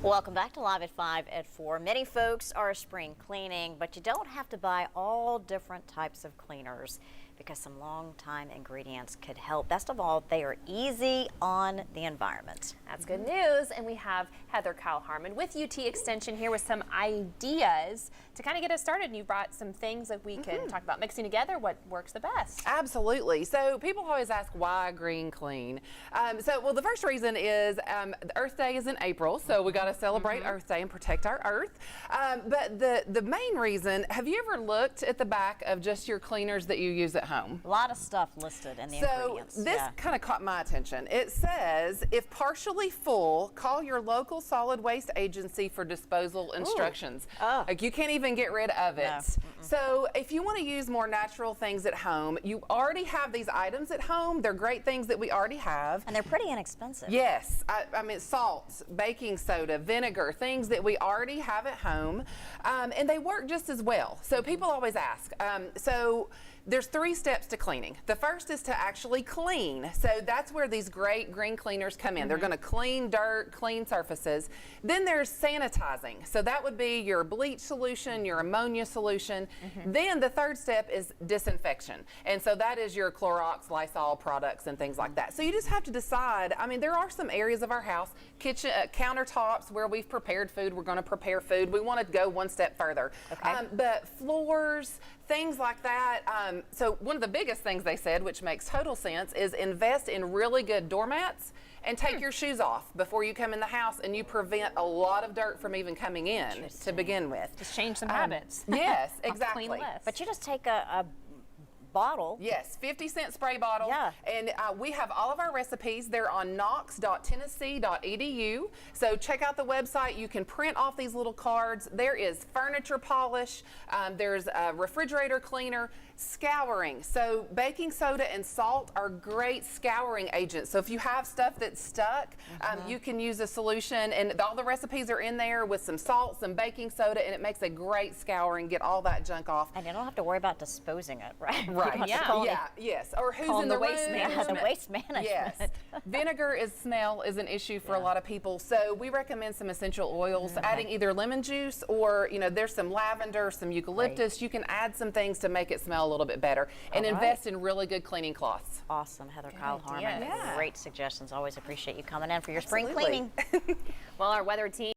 Welcome back to Live at 5 at 4. Many folks are spring cleaning, but you don't have to buy all different types of cleaners because some long-time ingredients could help. Best of all, they are easy on the environment. That's good news. And we have Heather Kyle-Harmon with UT Extension here with some ideas to kind of get us started. And you brought some things that we can talk about mixing together, what works the best. Absolutely. So people always ask why green clean. Well, the first reason is Earth Day is in April, so we got to celebrate Earth Day and protect our Earth. But the main reason, have you ever looked at the back of just your cleaners that you use at home? A lot of stuff listed in the ingredients. So this kind of caught my attention. It says, if partially full, call your local solid waste agency for disposal instructions. Oh. Like, you can't even get rid of it. No. So if you want to use more natural things at home, you already have these items at home. They're great things that we already have. And they're pretty inexpensive. Yes, I mean, salts, baking soda, vinegar, things that we already have at home, and they work just as well. So people always ask. So there's 3 steps to cleaning. The first is to actually clean. So that's where these great green cleaners come in. They're going to clean dirt, clean surfaces. Then there's sanitizing. So that would be your bleach solution, your ammonia solution. Then the third step is disinfection. And so that is your Clorox, Lysol products and things like that. So you just have to decide. I mean, there are some areas of our house, kitchen, countertops where we've prepared food. We're going to prepare food. We want to go one step further. Okay. But floors, things like that. So one of the biggest things they said, which makes total sense, is invest in really good doormats and take your shoes off before you come in the house, and you prevent a lot of dirt from even coming in to begin with. Just change some habits. Yes, exactly. Clean less. But you just take a bottle. Yes, 50-cent spray bottle. Yeah. And we have all of our recipes. They're on knox.tennessee.edu. So check out the website. You can print off these little cards. There is furniture polish. There's a refrigerator cleaner, scouring. So baking soda and salt are great scouring agents. So if you have stuff that's stuck, you can use a solution. And all the recipes are in there with some salt, some baking soda, and it makes a great scouring. Get all that junk off. And you don't have to worry about disposing it, right? Right. Yes. Or who's in the waste room? management. The waste management. Yes. Vinegar smell is an issue for a lot of people. So we recommend some essential oils, adding either lemon juice or, there's some lavender, some eucalyptus. You can add some things to make it smell a little bit better, and invest in really good cleaning cloths. Awesome, Heather Kyle-Harmon. Yeah. Great suggestions. Always appreciate you coming in for your spring Absolutely. cleaning. Well, our weather team